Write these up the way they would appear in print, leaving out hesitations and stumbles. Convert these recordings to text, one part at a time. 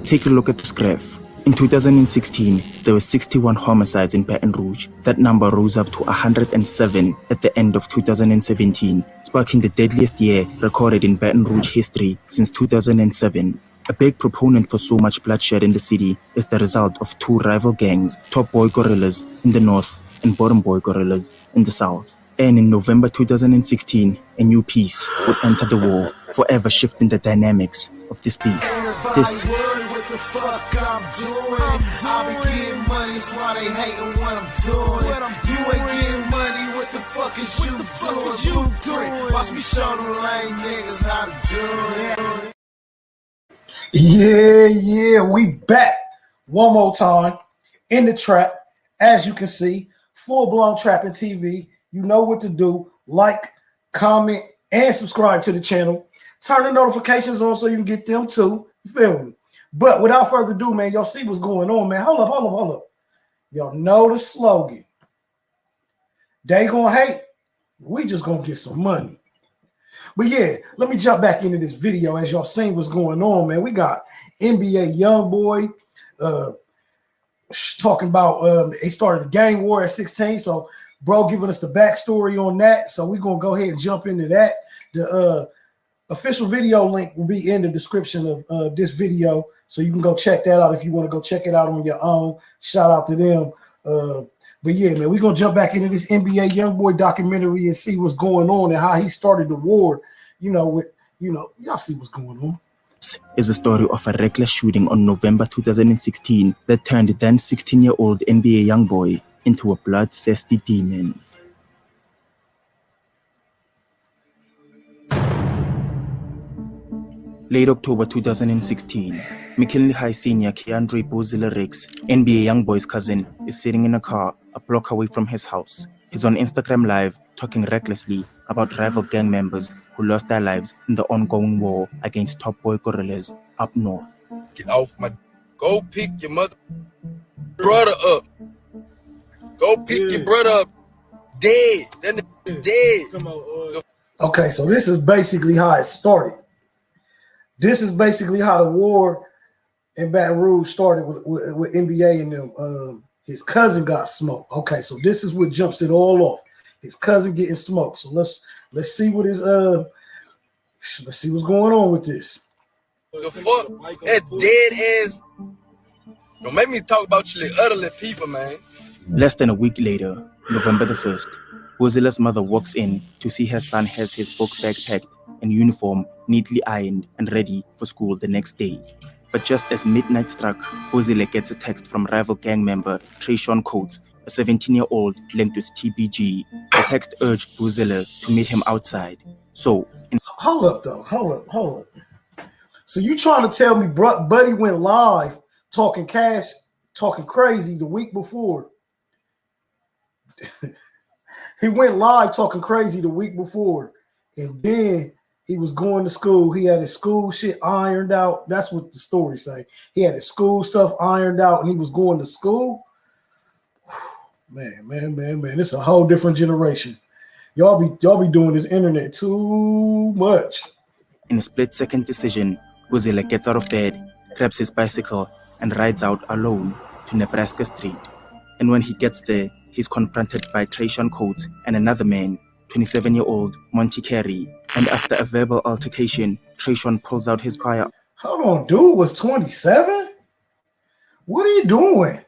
Take a look at this graph. In 2016, there were 61 homicides in Baton Rouge. That number rose up to 107 at the end of 2017, sparking the deadliest year recorded in Baton Rouge history since 2007. A big proponent for so much bloodshed in the city is the result of two rival gangs, Top Boy Gorillas in the north and Bottom Boy Gorillas in the south. And in November 2016, a new piece would enter the war, forever shifting the dynamics of this beef. This what the fuck I'm doing. I be getting money, that's why they hating what I'm doing. You ain't getting money, what the fuck is you doing? Watch me show them lame niggas how to do it. Yeah, we back one more time in the trap. As you can see, full-blown trapping TV. You know what to do. Like, comment, and subscribe to the channel. Turn the notifications on so you can get them too. You feel me? But without further ado, man, y'all see what's going on, man. Hold up. Y'all know the slogan. They gonna hate. We just gonna get some money. But yeah, let me jump back into this video as y'all seen what's going on, man. We got NBA Youngboy talking about they started a gang war at 16. So bro giving us the backstory on that. So we're gonna go ahead and jump into that. The official video link will be in the description of this video, so you can go check that out if you want to go check it out on your own. Shout out to them. But yeah, man, we're gonna jump back into this NBA Youngboy documentary and see what's going on and how he started the war. Y'all see what's going on. Is a story of a reckless shooting on November 2016 that turned then 16-year-old NBA Youngboy into a bloodthirsty demon. Late October 2016, McKinley High senior Keandre Boozilla Riggs, NBA Youngboy's cousin, is sitting in a car a block away from his house. He's on Instagram Live talking recklessly about rival gang members who lost their lives in the ongoing war against Top Boy Gorillas up north. Get off my... Go pick your mother... brother up. Go pick your brother up. Dead. That nigga's dead. Okay, so this is basically how it started. This is basically how the war in Baton Rouge started with NBA and them. His cousin got smoked. Okay, so this is what jumps it all off. His cousin getting smoked. So let's see what is let's see what's going on with this. The fuck? That dead ass. Don't make me talk about you like utterly people, man. Less than a week later, November the 1st, Boozilla's mother walks in to see her son has his book bag packed and uniform neatly ironed and ready for school the next day. But just as midnight struck, Boozilla gets a text from rival gang member Trayshawn Coates, a 17-year-old linked with TBG. The text urged Boozilla to meet him outside. So, hold up. So you trying to tell me Buddy went live talking crazy the week before? He went live talking crazy the week before, and then he was going to school. He had his school shit ironed out. That's what the story say. He had his school stuff ironed out, and he was going to school. Man. It's a whole different generation. Y'all be doing this internet too much. In a split-second decision, Boozilla gets out of bed, grabs his bicycle, and rides out alone to Nebraska Street. And when he gets there, he's confronted by Trayshawn Coates and another man, 27-year-old Monty Carey. And after a verbal altercation, Trayshawn pulls out his fire. Hold on, dude was 27? What are you doing?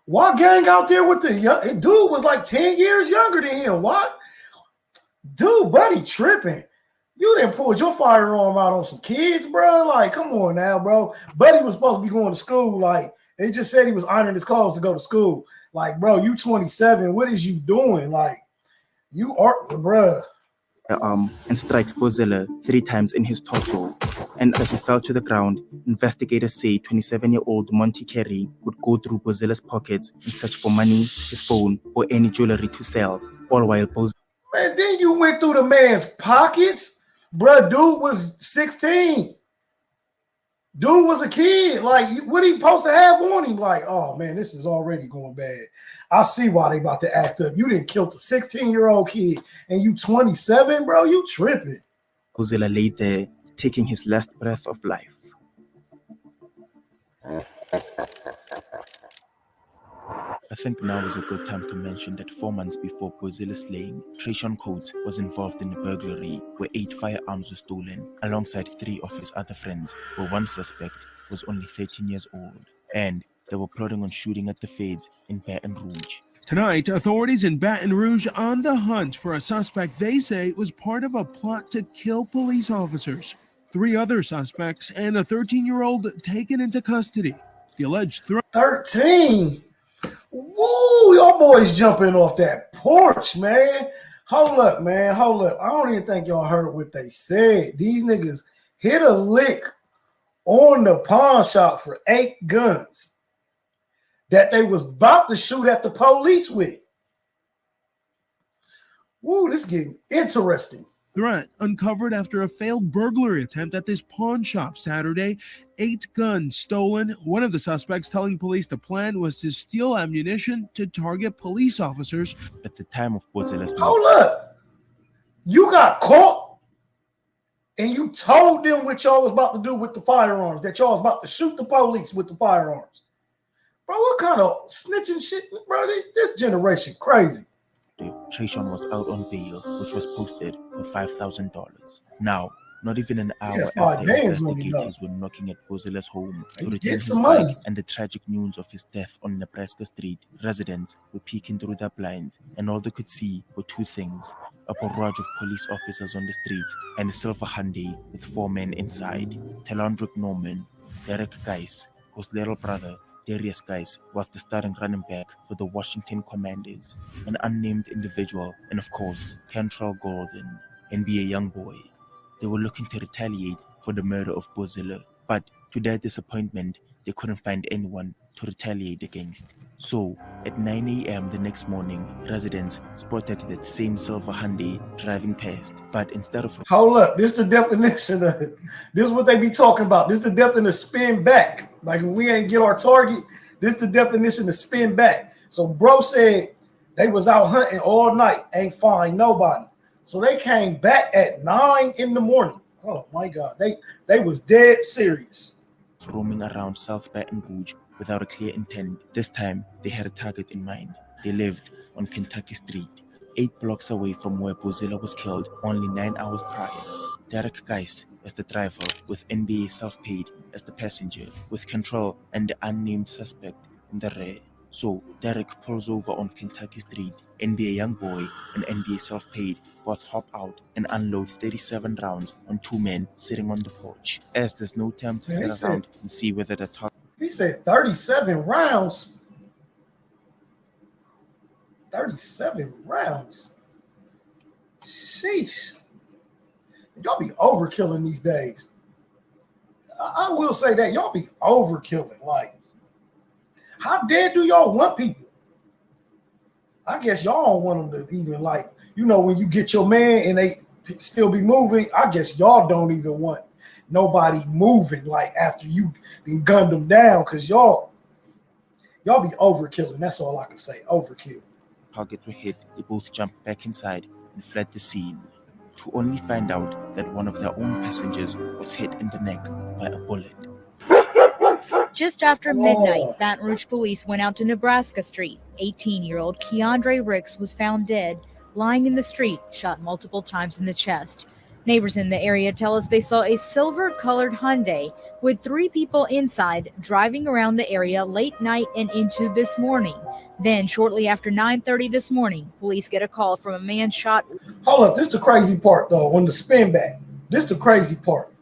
Why gang out there with the young dude was like 10 years younger than him? What? Dude, Buddy tripping. You didn't pull your firearm out on some kids, bro. Like, come on now, bro. Buddy was supposed to be going to school. Like, they just said he was ironing his clothes to go to school. Like, bro, you 27. What is you doing? Like, you are, bro. And strikes Boozilla 3 times in his torso. And as he fell to the ground, investigators say 27-year-old Monty Carey would go through Boozilla's pockets in search for money, his phone, or any jewelry to sell, all while Boozilla... Man, then you went through the man's pockets? Bruh, dude was 16. Dude was a kid. Like, what he supposed to have on him? Like, oh, man, this is already going bad. I see why they about to act up. You didn't kill a 16-year-old kid, and you 27, bro? You tripping. Boozilla lay there, taking his last breath of life. I think now is a good time to mention that 4 months before Boozilla's slaying, Trayshawn Coates was involved in a burglary where 8 firearms were stolen, alongside 3 of his other friends, where one suspect was only 13 years old, and they were plotting on shooting at the feds in Baton Rouge. Tonight, authorities in Baton Rouge on the hunt for a suspect they say was part of a plot to kill police officers. 3 other suspects and a 13-year-old taken into custody. The alleged 13. Woo, y'all boys jumping off that porch, man. Hold up, man. Hold up. I don't even think y'all heard what they said. These niggas hit a lick on the pawn shop for 8 guns that they was about to shoot at the police with. Woo, this is getting interesting. threat uncovered after a failed burglary attempt at this pawn shop Saturday. 8 guns stolen. One of the suspects telling police the plan was to steal ammunition to target police officers. At the time of Boozilla's Hold up. You got caught and you told them what y'all was about to do with the firearms, that y'all was about to shoot the police with the firearms. Bro, what kind of snitching shit, bro? This generation crazy. Trayshawn was out on bail, which was posted for $5,000. Now, not even an hour after investigators were knocking at Boozilla's home to return his bike and the tragic news of his death on Nebraska Street, residents were peeking through their blinds, and all they could see were 2 things: a barrage of police officers on the streets and a silver Hyundai with 4 men inside. Talandrick Norman, Derek Geis, whose little brother Darius Geis was the starting running back for the Washington Commanders, an unnamed individual, and of course, Kentrell Golden, NBA Youngboy. They were looking to retaliate for the murder of Boozilla, but to their disappointment, they couldn't find anyone to retaliate against. So, at 9 a.m. the next morning, residents spotted that same silver Hyundai driving past, but instead of... Hold up, this is the definition of it. This is what they be talking about. This is the definition of spin back. Like, if we ain't get our target, this is the definition of spin back. So, bro said they was out hunting all night, ain't find nobody. So, they came back at 9 in the morning. Oh, my God. They was dead serious. Roaming around South Baton Rouge without a clear intent. This time, they had a target in mind. They lived on Kentucky Street, 8 blocks away from where Boozilla was killed only 9 hours prior. Derek Geis as the driver, with NBA Self-Paid as the passenger, with Control and the unnamed suspect in the rear. So, Derek pulls over on Kentucky Street. NBA Youngboy and NBA Self-Paid both hop out and unload 37 rounds on 2 men sitting on the porch. As there's no time to sit around and see whether the target... He said 37 rounds. 37 rounds. Sheesh. Y'all be overkilling these days. I will say that. Y'all be overkilling. Like, how dead do y'all want people? I guess y'all don't want them to even, like, you know, when you get your man and they still be moving, I guess y'all don't even want nobody moving, like, after you gunned them down, because y'all be overkilling. That's all I can say. Overkill. Targets were hit. They both jumped back inside and fled the scene, to only find out that one of their own passengers was hit in the neck by a bullet. Just after midnight, Baton Rouge police went out to Nebraska Street. 18-year-old Keandre Ricks was found dead, lying in the street, shot multiple times in the chest. Neighbors in the area tell us they saw a silver-colored Hyundai with 3 people inside driving around the area late night and into this morning. Then, shortly after 9:30 this morning, police get a call from a man shot. Hold up, this is the crazy part, though, on the spin back. This is the crazy part.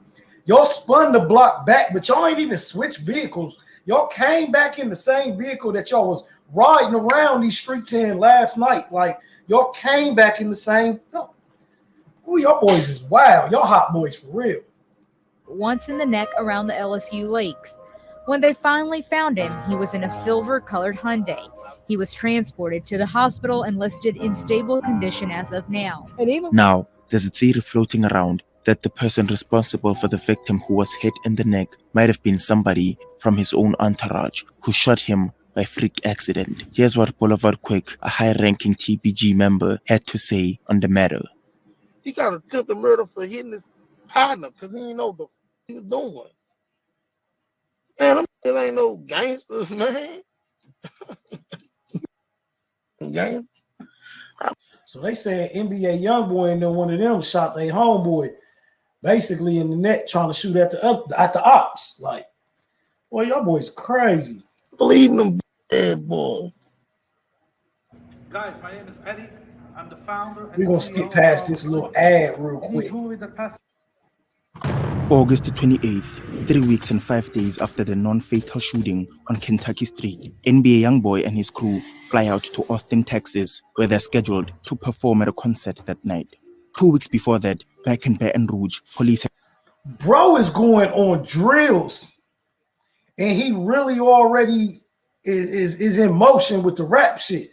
Y'all spun the block back, but y'all ain't even switched vehicles. Y'all came back in the same vehicle that y'all was riding around these streets in last night. Like, y'all came back in the same... Ooh, y'all boys is wild. Y'all hot boys for real. Once in the neck around the LSU lakes. When they finally found him, he was in a silver-colored Hyundai. He was transported to the hospital and listed in stable condition as of now. Now, there's a theory floating around that the person responsible for the victim who was hit in the neck might have been somebody from his own entourage who shot him by freak accident. Here's what Boulevard Quick, a high-ranking TPG member, had to say on the matter. He got attempted murder for hitting his partner because he didn't know what he was doing. Man, them ain't no gangsters, man. Gang. So they said NBA Youngboy and then one of them shot their homeboy basically in the neck trying to shoot at the ops. Like, boy, y'all boys crazy. Believe them bad boy. Guys, my name is Eddie. I'm the founder. We're gonna skip past this little ad real quick. August 28th, 3 weeks and 5 days after the non-fatal shooting on Kentucky Street, NBA Youngboy and his crew fly out to Austin, Texas, where they're scheduled to perform at a concert that night. 2 weeks before that, back in Baton Rouge, police... Bro is going on drills, and he really already is in motion with the rap shit.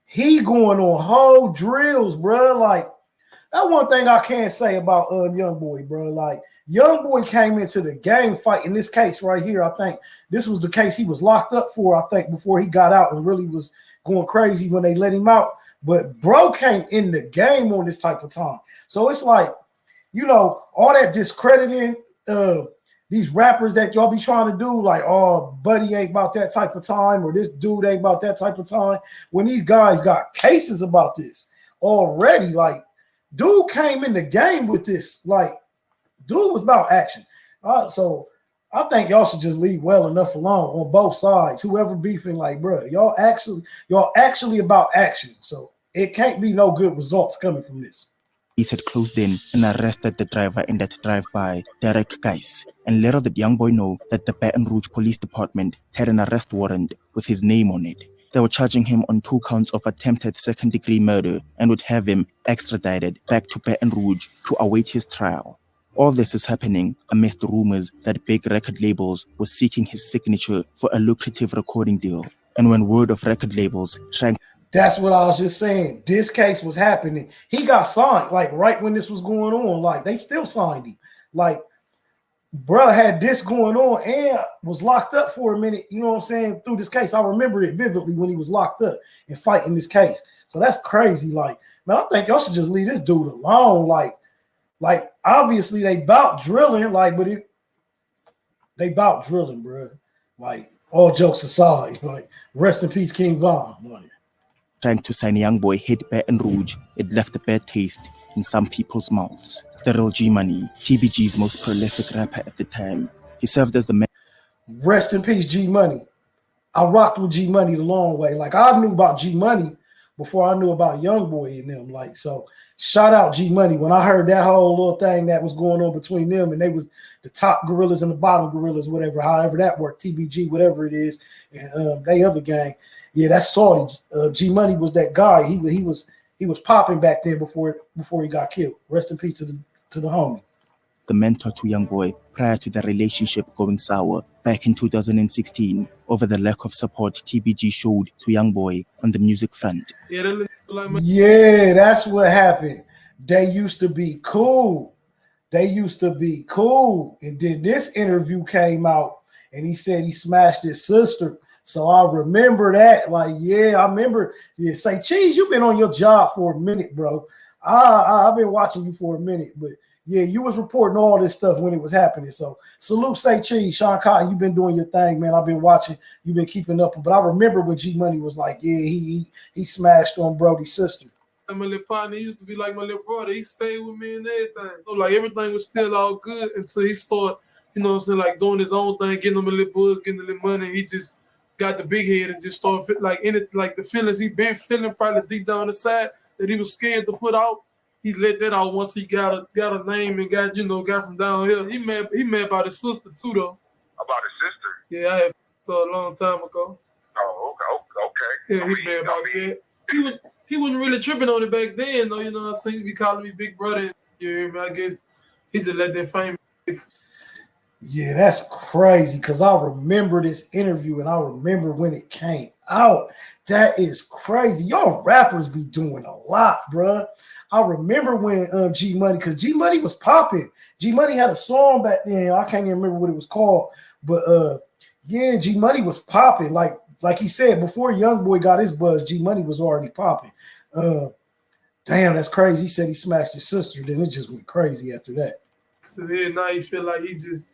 He going on whole drills, bro. Like, that one thing I can't say about Youngboy, bro. Like, Youngboy came into the game fight in this case right here. I think this was the case he was locked up for, I think, before he got out and really was going crazy when they let him out. But bro came in the game on this type of time. So it's like, you know, all that discrediting these rappers that y'all be trying to do, like, oh, Buddy ain't about that type of time, or this dude ain't about that type of time. When these guys got cases about this already, like, dude came in the game with this. Like, dude was about action. So I think y'all should just leave well enough alone on both sides. Whoever beefing, like, bro, y'all actually about action. So it can't be no good results coming from this. Police had closed in and arrested the driver in that drive-by, Derek Geis, and little did Youngboy know that the Baton Rouge Police Department had an arrest warrant with his name on it. They were charging him on 2 counts of attempted second-degree murder and would have him extradited back to Baton Rouge to await his trial. All this is happening amidst rumors that big record labels were seeking his signature for a lucrative recording deal. And when word of record labels shrank... That's what I was just saying. This case was happening. He got signed, like, right when this was going on. Like, they still signed him. Like, bruh had this going on and was locked up for a minute, you know what I'm saying, through this case. I remember it vividly when he was locked up and fighting this case. So that's crazy. Like, man, I think y'all should just leave this dude alone. Like obviously they bout drilling, like, but they bout drilling, bro. Like, all jokes aside, like, rest in peace, King Von. Like, trying to sign Youngboy hit Baton Rouge, it left a bad taste in some people's mouths. The real G-Money, TBG's most prolific rapper at the time. He served as the man. Rest in peace, G-Money. I rocked with G-Money the long way. Like, I knew about G-Money before I knew about Youngboy and them. Like, so shout out G-Money. When I heard that whole little thing that was going on between them, and they was the top gorillas and the bottom gorillas, whatever, however that worked, TBG, whatever it is, and they other gang. Yeah, that's salty. G-Money was that guy. He was popping back then before he got killed. Rest in peace to the homie. The mentor to Youngboy prior to the relationship going sour back in 2016 over the lack of support TBG showed to Youngboy on the music front. Yeah, that's what happened. They used to be cool. And then this interview came out and he said he smashed his sister. So I remember that. Like, yeah, I remember. Yeah, say, Cheese, you've been on your job for a minute, bro. I've been watching you for a minute, but yeah, you was reporting all this stuff when it was happening. So salute, Say Cheese, Sean Cotton, you've been doing your thing, man. I've been watching. You've been keeping up. But I remember when G Money was like, yeah, he smashed on Brody's sister. My little partner, he used to be like my little brother. He stayed with me and everything. So like everything was still all good until he started, you know what I'm saying, like doing his own thing, getting him a little buzz, getting a little money. He just got the big head and just started like in it, like the feelings he been feeling probably deep down inside that he was scared to put out. He let that out once he got a name and got from down here. He mad about his sister too though. About his sister? Yeah, I had a long time ago. Oh, okay. Yeah, he's mad about that. He wasn't really tripping on it back then though, you know what I'm saying? He be calling me big brother. You hear me? I guess he just let that fame. Yeah, that's crazy because I remember this interview and I remember when it came out. That is crazy. Y'all rappers be doing a lot, bruh. I remember when G Money, because G Money was popping. G Money had a song back then. I can't even remember what it was called, but yeah, G Money was popping. Like he said before, Youngboy got his buzz. G Money was already popping. Damn, that's crazy. He said he smashed his sister. Then it just went crazy after that. Yeah, now he feel like he just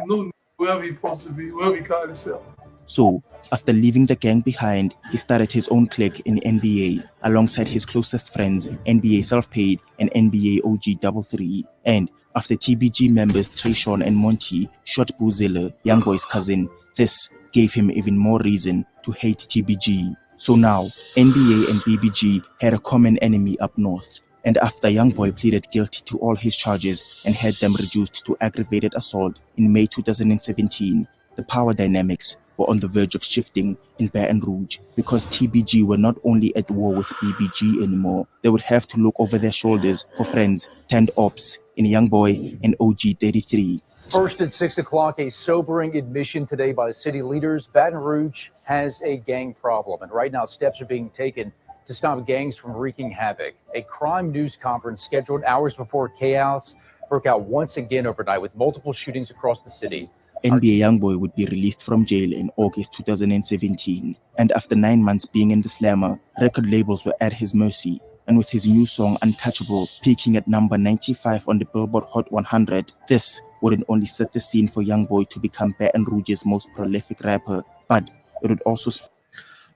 knew whoever he's supposed to be, whoever he called himself. So, after leaving the gang behind, he started his own clique in NBA alongside his closest friends, NBA Self-Paid and NBA OG 33. And after TBG members Trayshawn and Monty shot Boozilla, Youngboy's cousin, this gave him even more reason to hate TBG. So now, NBA and BBG had a common enemy up north. And after Youngboy pleaded guilty to all his charges and had them reduced to aggravated assault in May 2017, the power dynamics were on the verge of shifting in Baton Rouge because TBG were not only at war with BBG anymore, they would have to look over their shoulders for friends turned ops in Youngboy and OG 33. First at 6 o'clock, a sobering admission today by city leaders. Baton Rouge has a gang problem, and right now steps are being taken to stop gangs from wreaking havoc. A crime news conference scheduled hours before chaos broke out once again overnight with multiple shootings across the city. NBA Youngboy would be released from jail in August 2017, and after 9 months being in the slammer, record labels were at his mercy. And with his new song Untouchable peaking at number 95 on the Billboard Hot 100, this wouldn't only set the scene for Youngboy to become Baton Rouge's most prolific rapper, but it would also...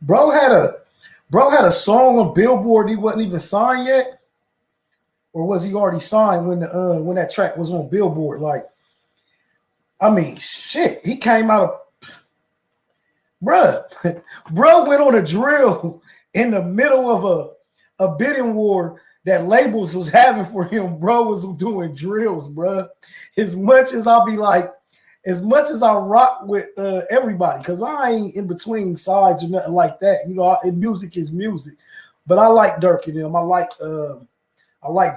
Bro had a song on Billboard he wasn't even signed yet? Or was he already signed when that track was on Billboard? Like, I mean, shit, he came out of... Bruh went on a drill in the middle of a bidding war that labels was having for him. Bro was doing drills, bruh. As much as I rock with everybody, because I ain't in between sides or nothing like that. You know, music is music. But I like Dirk and them. I like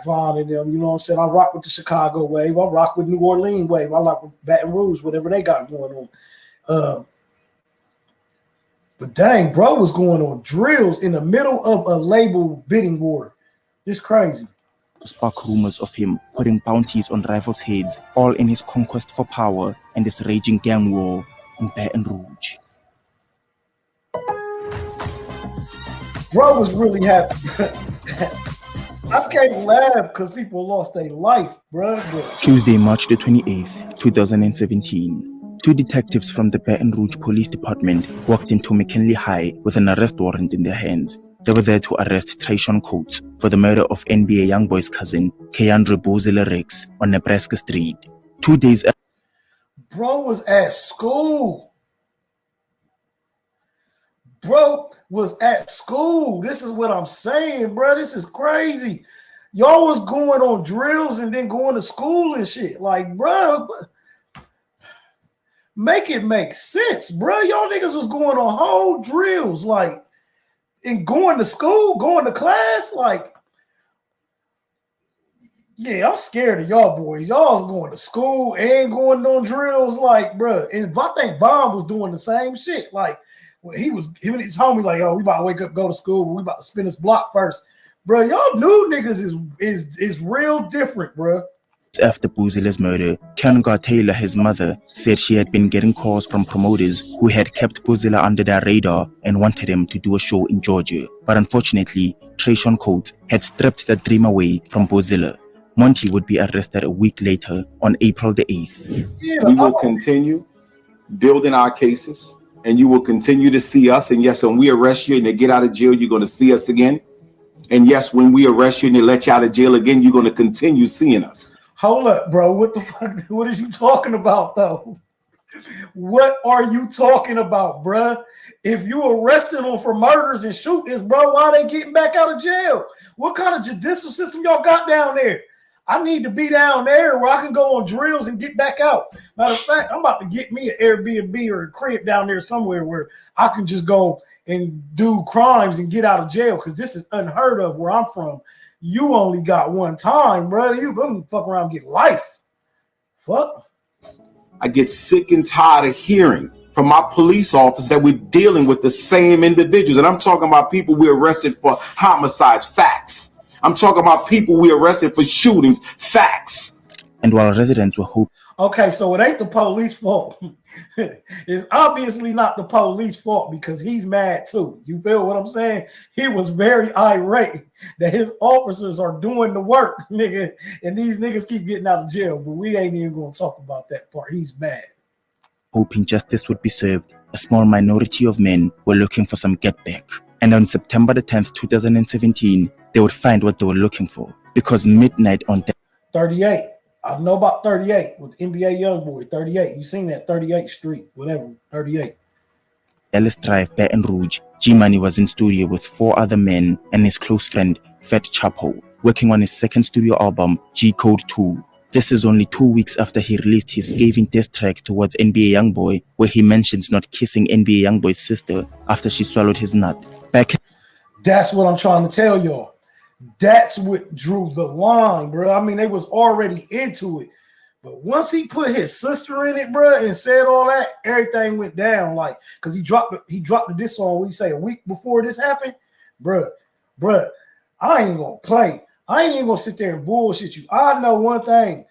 Von and them. You know what I'm saying? I rock with the Chicago wave. I rock with New Orleans wave. I like with Baton Rouge, whatever they got going on. But dang, bro was going on drills in the middle of a label bidding war. It's crazy. To spark rumors of him putting bounties on rivals' heads, all in his conquest for power and this raging gang war in Baton Rouge. Bro was really happy. I can't laugh because people lost their life, bro. Tuesday, March the 28th, 2017. Two detectives from the Baton Rouge Police Department walked into McKinley High with an arrest warrant in their hands. They were there to arrest Trayshawn Coates for the murder of NBA Youngboy's cousin, Boozilla Ricks, on Nebraska Street. 2 days after, bro was at school. Bro was at school. This is what I'm saying, bro. This is crazy. Y'all was going on drills and then going to school and shit. Like, bro, make it make sense, bro. Y'all niggas was going on whole drills, like, and going to school, going to class, like, yeah, I'm scared of y'all boys. Y'all was going to school and going on drills, like, bro. And I think Von was doing the same shit. Like, when him and his homie, like, oh, we about to wake up, go to school, but we about to spin this block first, bro. Y'all new niggas is real different, bro. After Boozilla's murder, Kianga Taylor, his mother, said she had been getting calls from promoters who had kept Boozilla under their radar and wanted him to do a show in Georgia. But unfortunately, Trayshawn Coates had stripped that dream away from Boozilla. Monty would be arrested a week later on April the 8th. Yeah, we will continue building our cases, and you will continue to see us. And yes, when we arrest you and they get out of jail, you're going to see us again. And yes, when we arrest you and they let you out of jail again, you're going to continue seeing us. Hold up, bro. What the fuck? What are you talking about, though? What are you talking about, bro? If you arresting them for murders and shootings, bro, why they getting back out of jail? What kind of judicial system y'all got down there? I need to be down there where I can go on drills and get back out. Matter of fact, I'm about to get me an Airbnb or a crib down there somewhere where I can just go and do crimes and get out of jail, because this is unheard of where I'm from. You only got one time, brother. You don't fuck around and get life. Fuck. I get sick and tired of hearing from my police officers that we're dealing with the same individuals. And I'm talking about people we arrested for homicides, facts. I'm talking about people we arrested for shootings, facts. And while residents were hoping... Okay, so it ain't the police fault. It's obviously not the police fault because he's mad too. You feel what I'm saying? He was very irate that his officers are doing the work, nigga, and these niggas keep getting out of jail, but we ain't even gonna talk about that part. He's mad. hoping justice would be served, a small minority of men were looking for some get back. And on September the 10th, 2017, they would find what they were looking for. Because midnight on 38. I know about 38 with NBA Youngboy. 38. You seen that 38th Street, whatever. 38. Dallas Drive, Baton Rouge, G-Money was in studio with 4 other men and his close friend, Fat Chapo, working on his second studio album, G Code 2. This is only 2 weeks after he released his scathing diss track towards NBA Youngboy, where he mentions not kissing NBA Youngboy's sister after she swallowed his nut. That's what I'm trying to tell y'all. That's what drew the line, bro. I mean, they was already into it. But once he put his sister in it, bro, and said all that, everything went down. Like, because he dropped the diss song, we say, a week before this happened. Bro, I ain't going to play. I ain't even going to sit there and bullshit you. I know one thing.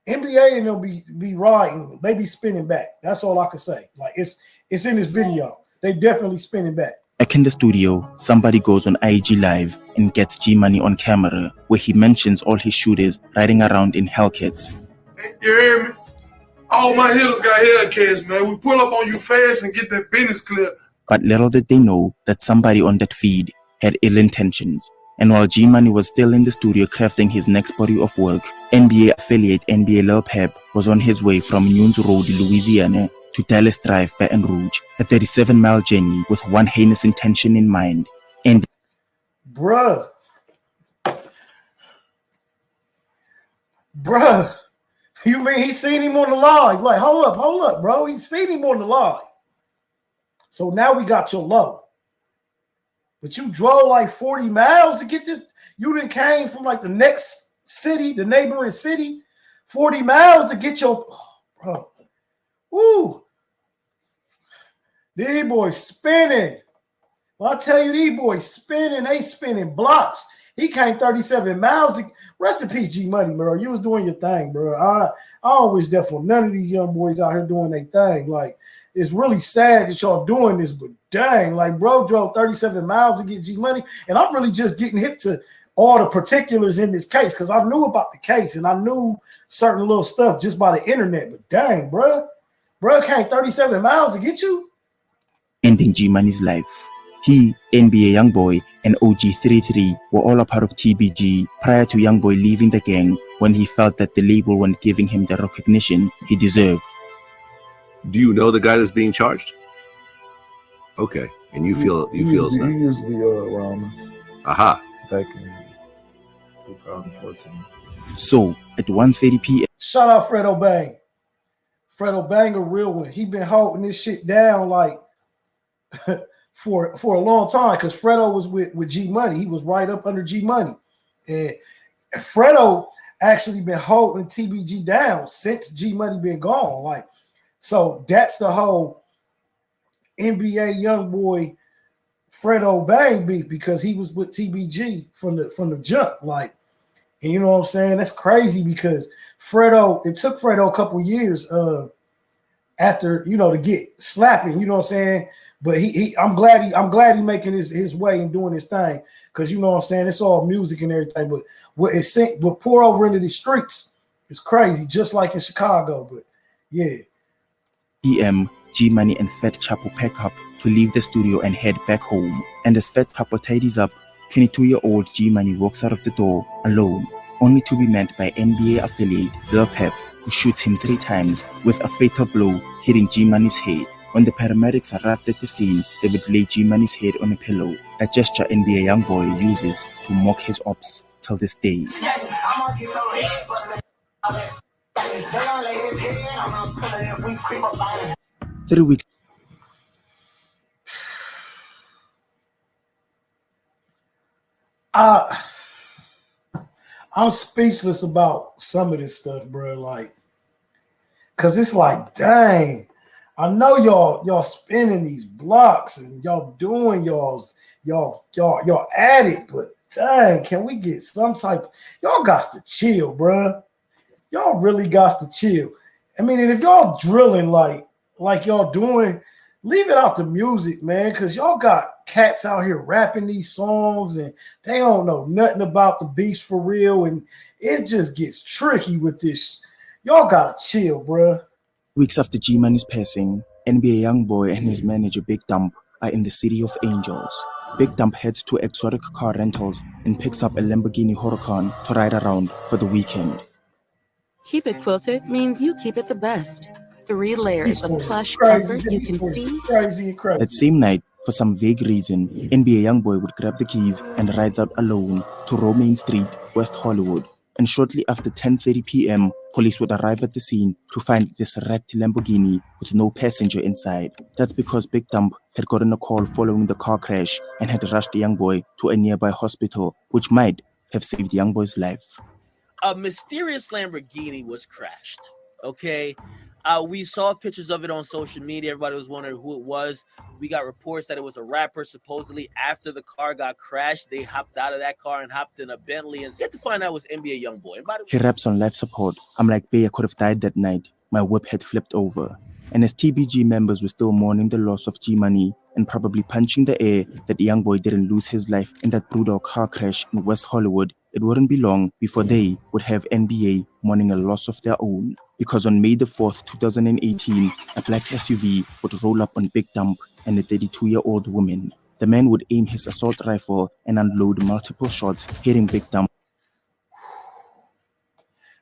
NBA and they'll be riding. They be spinning back. That's all I can say. Like, it's in this video. They definitely spinning back. Back in the studio, somebody goes on IG Live and gets G-Money on camera, where he mentions all his shooters riding around in Hellcats. You hear me? All my hitters got Hellcats, man. We pull up on you fast and get that business clear. But little did they know that somebody on that feed had ill intentions. And while G-Money was still in the studio crafting his next body of work, NBA affiliate NBA Lil Pep was on his way from Nunes Road, Louisiana to Dallas Drive, Baton Rouge, a 37-mile journey with one heinous intention in mind. And Bruh, you mean he seen him on the live? Like, hold up, bro. He seen him on the live. So now we got your low. But you drove like 40 miles to get this. You done came from like the next city, the neighboring city, 40 miles to get your, bro. Woo. These boys spinning. Well, I tell you, these boys spinning. They spinning blocks. He came 37 miles. Rest in peace, G-Money, bro. You was doing your thing, bro. I always there for none of these young boys out here doing their thing. Like, it's really sad that y'all doing this, but dang, like, bro drove 37 miles to get G-Money, and I'm really just getting hip to all the particulars in this case because I knew about the case and I knew certain little stuff just by the internet. But dang, bro came 37 miles to get you. ending G-Money's life. He, NBA Youngboy, and OG33 were all a part of TBG prior to Youngboy leaving the gang when he felt that the label weren't giving him the recognition he deserved. Do you know the guy that's being charged? Okay, and you feel he used to be around us. Aha. Back in 2014. So at 1:30 p.m. Shout out Fredo Bang. Fredo Bang a real one. He been holding this shit down like for a long time because Fredo was with G-Money. He was right up under G-Money. And Fredo actually been holding TBG down since G-Money been gone. Like, so that's the whole NBA Youngboy Fredo Bang beef because he was with TBG from the jump. Like, and you know what I'm saying? That's crazy because it took Fredo a couple years after, to get slapping, you know what I'm saying? But I'm glad he making his way and doing his thing because, you know what I'm saying, it's all music and everything. But what pour over into the streets is crazy, just like in Chicago. But yeah. PM, G-Money and Fat Chapo pack up to leave the studio and head back home. And as Fat Chapo tidies up, 22-year-old G-Money walks out of the door alone, only to be met by NBA affiliate Lil Pep, who shoots him 3 times with a fatal blow hitting G-Money's head. When the paramedics arrived at the scene, they would lay G-Money's head on a pillow, a gesture NBA Youngboy uses to mock his ops till this day. 3 weeks. I'm speechless about some of this stuff, bro. Like, cause it's like, dang, I know y'all spinning these blocks and y'all doing y'all at it, but dang, can we get some type? Y'all got to chill, bro. Y'all really got to chill. I mean, and if y'all drilling like y'all doing, leave it out the music, man, because y'all got cats out here rapping these songs and they don't know nothing about the beats for real, and it just gets tricky with this. Y'all gotta chill, bro. Weeks after G-Money's passing, NBA Youngboy and his manager Big Dump are in the City of Angels. Big Dump heads to exotic car rentals and picks up a Lamborghini Huracan to ride around for the weekend. Keep it quilted means you keep it the best. 3 layers of plush crazy. comfort you can see. Crazy. That same night, for some vague reason, NBA Youngboy would grab the keys and rides out alone to Romaine Street, West Hollywood. And shortly after 10:30 p.m., police would arrive at the scene to find this wrecked Lamborghini with no passenger inside. That's because Big Dump had gotten a call following the car crash and had rushed Youngboy to a nearby hospital, which might have saved Youngboy's life. A mysterious Lamborghini was crashed. Okay, we saw pictures of it on social media. Everybody was wondering who it was. We got reports that it was a rapper. Supposedly, after the car got crashed, they hopped out of that car and hopped in a Bentley. And yet to find out it was NBA Youngboy. He raps on life support. I'm like, Bay, I could have died that night. My whip had flipped over. And as TBG members were still mourning the loss of G-Money and probably punching the air that Youngboy didn't lose his life in that brutal car crash in West Hollywood, it wouldn't be long before they would have NBA mourning a loss of their own. Because on May the 4th, 2018, a black SUV would roll up on Big Dump and a 32-year-old woman. The man would aim his assault rifle and unload multiple shots, hitting Big Dump.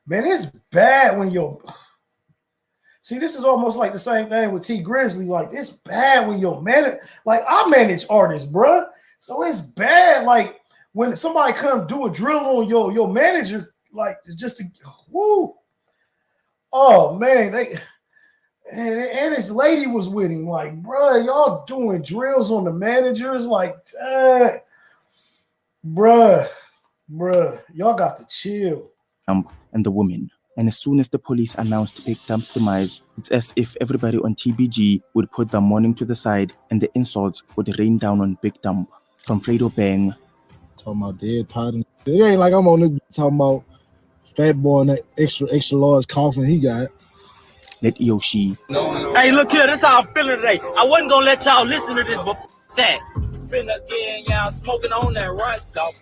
Man, it's bad when you're... See, this is almost like the same thing with T Grizzly. Like, it's bad when you're manage. Like, I manage artists, bruh. So it's bad. Like, when somebody come do a drill on your manager, like, it's just a woo. Oh man, and this lady was with him. Like, bruh, y'all doing drills on the managers, like, bruh, y'all got to chill. And the woman. And as soon as the police announced Big Dump's demise, it's as if everybody on TBG would put their mourning to the side and the insults would rain down on Big Dump. From Fredo Bang. Talking about dead partner. It ain't like I'm on this talking about Fat Boy and that extra large coffin he got. Let Yoshi. Hey, look here, this how I'm feeling today. I wasn't gonna let y'all listen to this, but that. Spin again, y'all smoking on that right. Dump.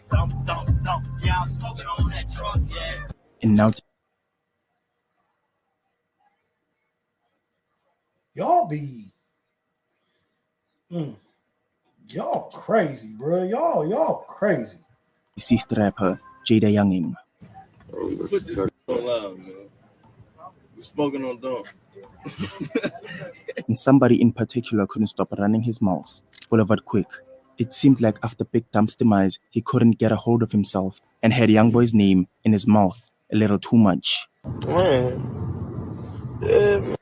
Y'all smoking on that truck, yeah. And now y'all be y'all crazy, bro. Y'all crazy. deceased rapper Jada Younging. Put this on loud, man. We're smoking on dump. And somebody in particular couldn't stop running his mouth. Boulevard Quick. It seemed like after Big Dump's demise, he couldn't get a hold of himself and had Youngboy's name in his mouth a little too much. Man. Yeah, man.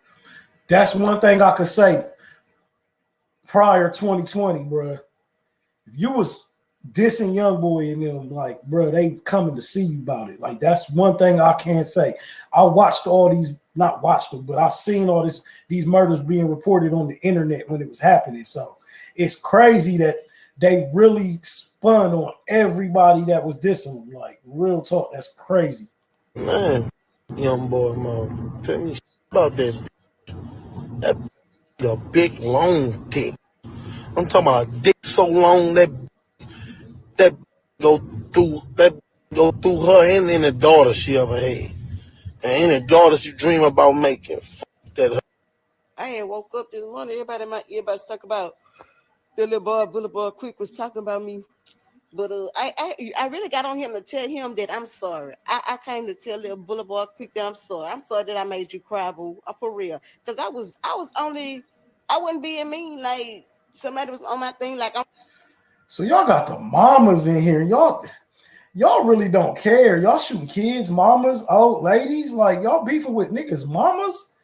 That's one thing I could say prior 2020, bro. If you was dissing Youngboy and them, like, bro, they coming to see you about it. Like, that's one thing I can say. I watched all these, not watched them, but I seen all these murders being reported on the internet when it was happening. So it's crazy that they really spun on everybody that was dissing them. Like, real talk, that's crazy. Man, Youngboy, man, tell me about this. That a big long dick. I'm talking about a dick so long that go through her and any daughter she ever had, and any daughter she dream about making. That I had woke up this morning. Everybody in my earbuds talk about the little boy Quick was talking about me. But I really got on him to tell him that I'm sorry. I came to tell little Boulevard Quick that I'm sorry. I'm sorry that I made you cry, boo. For real. Because I wasn't being mean. Like, somebody was on my thing. Like, so y'all got the mamas in here. Y'all really don't care. Y'all shooting kids, mamas, old ladies. Like, y'all beefing with niggas' mamas.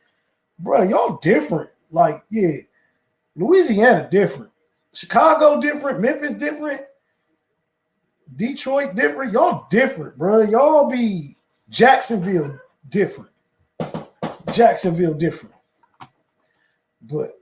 Bro, y'all different. Like, yeah. Louisiana different. Chicago different. Memphis different. Detroit different. Y'all different, bro. Y'all be Jacksonville different. But